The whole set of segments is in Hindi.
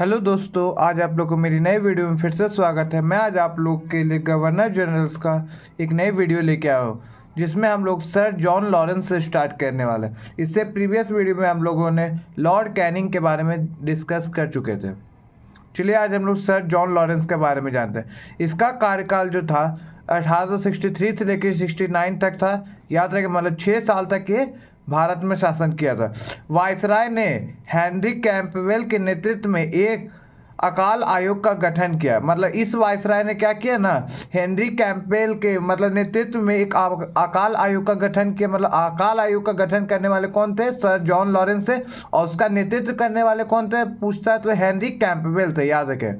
हेलो दोस्तों, आज आप लोग को मेरी नई वीडियो में फिर से स्वागत है। मैं आज आप लोग के लिए गवर्नर जनरल्स का एक नई वीडियो लेके आया हूँ, जिसमें हम लोग सर जॉन लॉरेंस से स्टार्ट करने वाले हैं। इससे प्रीवियस वीडियो में हम लोगों ने लॉर्ड कैनिंग के बारे में डिस्कस कर चुके थे। चलिए आज हम लोग सर जॉन लॉरेंस के बारे में जानते हैं। इसका कार्यकाल जो था 1863 से लेकर 69 तक था। याद रखें, मतलब 6 साल तक ये भारत में शासन किया था। वायसराय ने हेनरी कैंपबेल के नेतृत्व में एक अकाल आयोग का गठन किया। मतलब इस वायसराय ने क्या किया ना, हेनरी कैंपबेल के मतलब नेतृत्व में एक अकाल आयोग का गठन किया। मतलब अकाल आयोग का गठन करने वाले कौन थे? सर जॉन लॉरेंस थे। और उसका नेतृत्व करने वाले कौन थे पूछता है तो हेनरी कैंपबेल थे। याद रखें,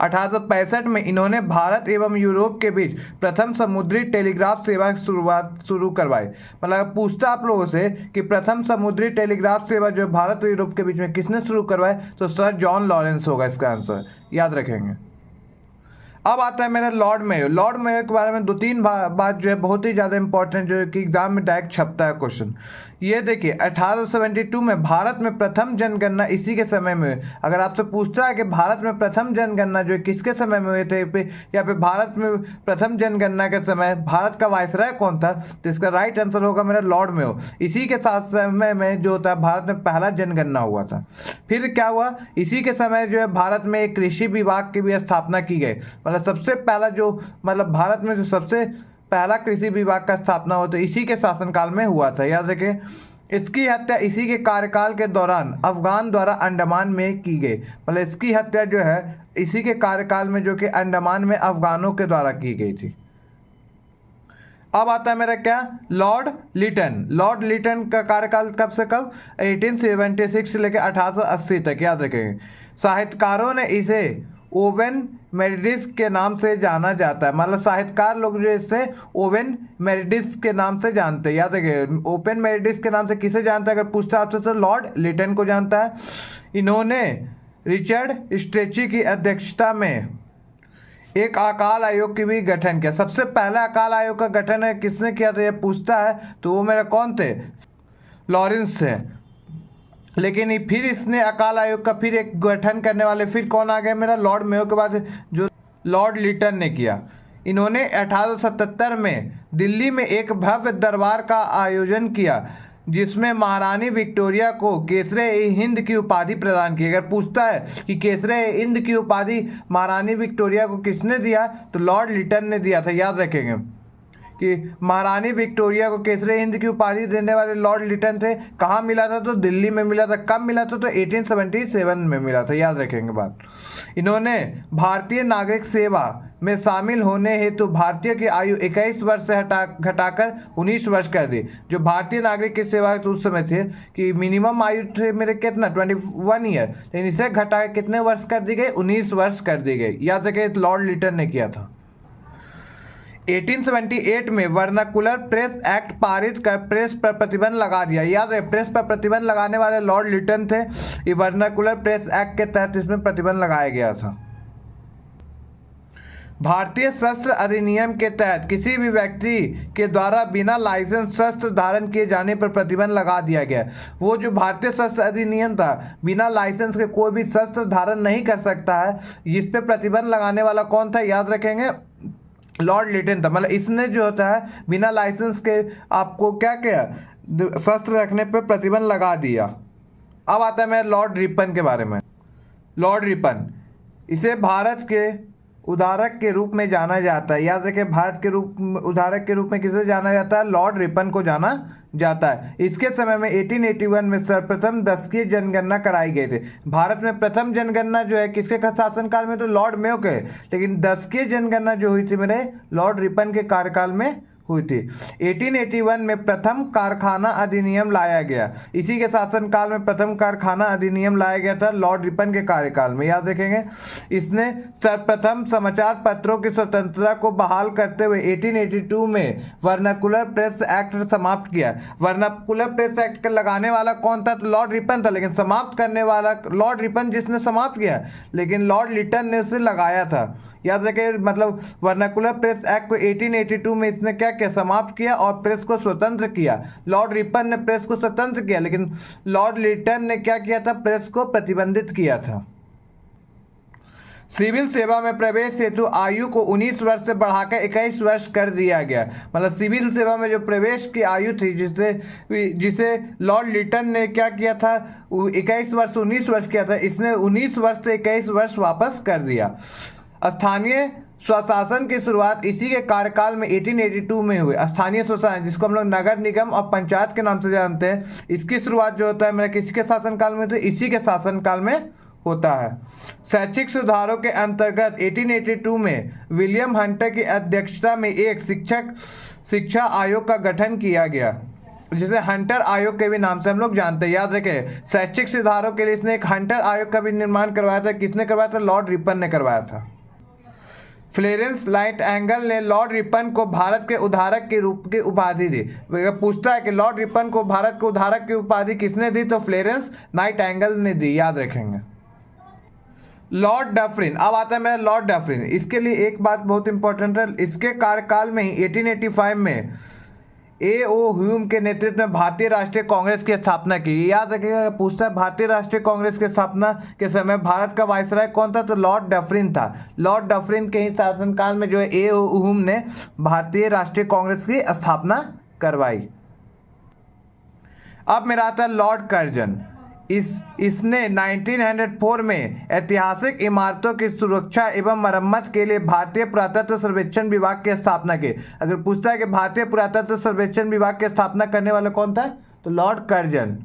1865 में इन्होंने भारत एवं यूरोप के बीच प्रथम समुद्री टेलीग्राफ सेवा की शुरुआत शुरू करवाई। मतलब पूछता आप लोगों से कि प्रथम समुद्री टेलीग्राफ सेवा जो भारत और यूरोप के बीच में किसने शुरू करवाई, तो सर जॉन लॉरेंस होगा इसका आंसर। याद रखेंगे। अब आता है मेरा लॉर्ड मेयो। लॉर्ड मेयो के बारे में दो तीन बात जो है बहुत ही ज़्यादा इंपॉर्टेंट, जो है कि एग्जाम में डायरेक्ट छपता है क्वेश्चन। ये देखिए, 1872 में भारत में प्रथम जनगणना इसी के समय में हुई। अगर आपसे पूछता है कि भारत में प्रथम जनगणना जो है किसके समय में हुए थे या फिर भारत में प्रथम जनगणना के समय भारत का वायसराय कौन था, तो इसका राइट आंसर होगा मेरा लॉर्ड मेयो। इसी के साथ समय में जो होता है भारत में पहला जनगणना हुआ था। फिर क्या हुआ, इसी के समय जो है भारत में एक कृषि विभाग की भी स्थापना की गई। मतलब सबसे पहला जो भारत में जो सबसे पहला कृषि विभाग का स्थापना हो तो इसी के शासनकाल में हुआ था। याद रखें, इसकी हत्या इसी के कार्यकाल के दौरान अफगान द्वारा अंडमान में की गई। मतलब इसकी हत्या जो है इसी के कार्यकाल में, जो कि अंडमान में अफगानों के द्वारा की गई थी। अब आता है मेरा क्या, लॉर्ड लिटन। लॉर्ड लिटन का कार्यकाल कब से कब, 1876 से लेकर 1880 तक। याद रखेंगे, साहित्यकारों ने इसे ओवेन मेरिडिस के नाम से जाना जाता है। मतलब साहित्यकार लोग जो इसे ओवेन मेरिडिस के नाम से जानते हैं। याद रखिए, ओवेन मेरिडिस के नाम से किसे जानता है अगर पूछता आपसे तो लॉर्ड लिटन को जानता है। इन्होंने रिचर्ड स्ट्रेची की अध्यक्षता में एक अकाल आयोग की भी गठन किया। सबसे पहला अकाल आयोग का गठन है किसने किया, तो ये पूछता है तो वो मेरा कौन थे, लॉरेंस थे। लेकिन फिर इसने अकाल आयोग का फिर एक गठन करने वाले फिर कौन आ गए मेरा, लॉर्ड मेयो के बाद जो लॉर्ड लिटन ने किया। इन्होंने 1877 में दिल्ली में एक भव्य दरबार का आयोजन किया, जिसमें महारानी विक्टोरिया को केसरे हिंद की उपाधि प्रदान की। अगर पूछता है कि केसरे हिंद की उपाधि महारानी विक्टोरिया को किसने दिया, तो लॉर्ड लिटन ने दिया था। याद रखेंगे कि महारानी विक्टोरिया को केसरे हिंद की उपाधि देने वाले लॉर्ड लिटन थे। कहाँ मिला था, तो दिल्ली में मिला था। कब मिला था, तो 1877 में मिला था। याद रखेंगे बात। इन्होंने भारतीय नागरिक सेवा में शामिल होने हेतु भारतीय की आयु 21 वर्ष से घटाकर 19 वर्ष कर दी। जो भारतीय नागरिक की सेवा तो उस समय थे कि मिनिमम आयु थे मेरे कितना 21 ईयर, लेकिन इसे घटाकर कितने वर्ष कर दी गई, 19 वर्ष कर दी गई। याद रखें, लॉर्ड लिटन ने किया था। 1878 में वर्नाकुलर प्रेस एक्ट पारित कर प्रेस पर प्रतिबंध लगा दिया। याद रहे, प्रेस पर प्रतिबंध लगाने वाले लॉर्ड लिटन थे। ये वर्नाकुलर प्रेस एक्ट के तहत इसमें प्रतिबंध लगाया गया था। भारतीय शस्त्र अधिनियम के तहत किसी भी व्यक्ति के द्वारा बिना लाइसेंस शस्त्र धारण किए जाने पर प्रतिबंध लगा दिया गया। वो जो भारतीय शस्त्र अधिनियम था, बिना लाइसेंस के कोई भी शस्त्र धारण नहीं कर सकता है, इस पे प्रतिबंध लगाने वाला कौन था, याद रखेंगे, लॉर्ड लिटन था। मतलब इसने जो होता है बिना लाइसेंस के आपको क्या किया, शस्त्र रखने पे प्रतिबंध लगा दिया। अब आता है मेरा लॉर्ड रिपन के बारे में। लॉर्ड रिपन, इसे भारत के उधारक के रूप में जाना जाता है। याद रखें, भारत के उधारक के रूप में किसे जाना जाता है, लॉर्ड रिपन को जाना जाता है। इसके समय में 1881 में सर्वप्रथम 10वीं जनगणना कराई गई थी। भारत में प्रथम जनगणना जो है किसके शासनकाल में, तो लॉर्ड मेयो के। लेकिन 10वीं जनगणना जो हुई थी मेरे लॉर्ड रिपन के कार्यकाल में हुई थी। 1881 में प्रथम कारखाना अधिनियम लाया गया। इसी के शासनकाल में प्रथम कारखाना अधिनियम लाया गया था लॉर्ड रिपन के कार्यकाल में। याद रखेंगे, इसने सर्वप्रथम समाचार पत्रों की स्वतंत्रता को बहाल करते हुए 1882 में वर्नाकुलर प्रेस एक्ट समाप्त किया। वर्नाकुलर प्रेस एक्ट का लगाने वाला कौन था, तो लॉर्ड रिपन था। लेकिन समाप्त करने वाला लॉर्ड रिपन जिसने समाप्त किया, लेकिन लॉर्ड लिटन ने उसे लगाया था। याद रखें, मतलब वर्नाकुलर प्रेस एक्ट को 1882 में इसने क्या किया, समाप्त किया और प्रेस को स्वतंत्र किया। लॉर्ड रिपन ने प्रेस को स्वतंत्र किया, लेकिन लॉर्ड लिटन ने क्या किया था, प्रेस को प्रतिबंधित किया था। सिविल सेवा में प्रवेश हेतु आयु को 19 वर्ष से बढ़ाकर 21 वर्ष कर दिया गया। मतलब सिविल सेवा में जो प्रवेश की आयु थी, जिसे लॉर्ड लिटन ने क्या किया था, 21 वर्ष 19 वर्ष किया था, इसने 19 वर्ष से 21 वर्ष वापस कर दिया। स्थानीय स्वशासन की शुरुआत इसी के कार्यकाल में 1882 में हुई। स्थानीय स्वशासन, जिसको हम लोग नगर निगम और पंचायत के नाम से जानते हैं, इसकी शुरुआत जो होता है मेरा किसके शासनकाल में, तो इसी के शासनकाल में होता है। शैक्षिक सुधारों के अंतर्गत 1882 में विलियम हंटर की अध्यक्षता में एक शिक्षा आयोग का गठन किया गया, जिसे हंटर आयोग के भी नाम से हम लोग जानते हैं। याद रखें, शैक्षिक सुधारों के लिए इसने एक हंटर आयोग का भी निर्माण करवाया था। किसने करवाया था, लॉर्ड रिपन ने करवाया था। फ्लोरेंस नाइटिंगेल ने लॉर्ड रिपन को भारत के उद्धारक के रूप की उपाधि दी। पूछता है कि लॉर्ड रिपन को भारत के उद्धारक की उपाधि किसने दी, तो फ्लोरेंस नाइटिंगेल ने दी, याद रखेंगे। लॉर्ड डफरिन, अब आता है मेरा लॉर्ड डफरिन। इसके लिए एक बात बहुत इंपॉर्टेंट है, इसके कार्यकाल में ही 1885 में A.O. ह्यूम के नेतृत्व में भारतीय राष्ट्रीय कांग्रेस की स्थापना की। याद रखिएगा, पूछता है भारतीय राष्ट्रीय कांग्रेस की स्थापना के समय भारत का वायसराय कौन था, तो लॉर्ड डफरिन था। लॉर्ड डफरिन के ही शासनकाल में जो है A.O. ह्यूम ने भारतीय राष्ट्रीय कांग्रेस की स्थापना करवाई। अब मेरा आता है लॉर्ड कर्जन। इसने 1904 में ऐतिहासिक इमारतों की सुरक्षा एवं मरम्मत के लिए भारतीय पुरातत्व सर्वेक्षण विभाग की स्थापना की। अगर पूछता है कि भारतीय पुरातत्व सर्वेक्षण विभाग की स्थापना करने वाला कौन था, तो लॉर्ड कर्जन।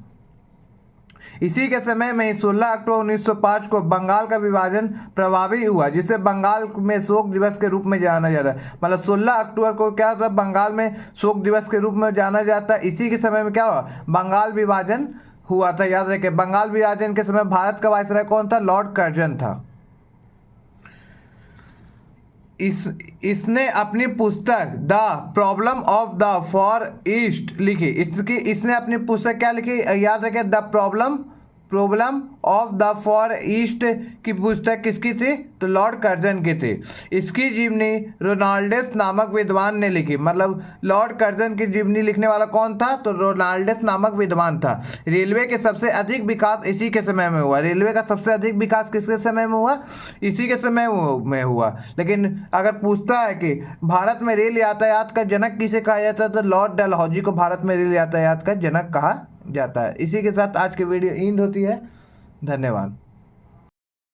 इसी के समय में 16 अक्टूबर 1905 को बंगाल का विभाजन प्रभावी हुआ, जिसे बंगाल में शोक दिवस के रूप में जाना जाता है। मतलब 16 अक्टूबर को क्या होता है, बंगाल में शोक दिवस के रूप में जाना जाता है। इसी के समय में क्या हुआ, बंगाल विभाजन हुआ था। याद रखें, बंगाल विभाजन के समय भारत का वायसराय कौन था, लॉर्ड कर्जन था। इसने अपनी पुस्तक the problem of the for east लिखी। इसने अपनी पुस्तक क्या लिखी, याद रखें, the problem of the for east की पुस्तक किसकी थी, तो लॉर्ड कर्जन की थी। इसकी जीवनी रोनाल्डस नामक विद्वान ने लिखी। मतलब लॉर्ड कर्जन की जीवनी लिखने वाला कौन था, तो रोनाल्डस नामक विद्वान था। रेलवे के सबसे अधिक विकास इसी के समय में हुआ। रेलवे का सबसे अधिक विकास किसके समय में हुआ, इसी के समय में हुआ। लेकिन अगर पूछता है कि भारत में रेल यातायात का जनक किसे कहा जाता है, तो लॉर्ड डलहौजी को भारत में रेल यातायात का जनक कहा जाता है। इसी के साथ आज की वीडियो एंड होती है। धन्यवाद।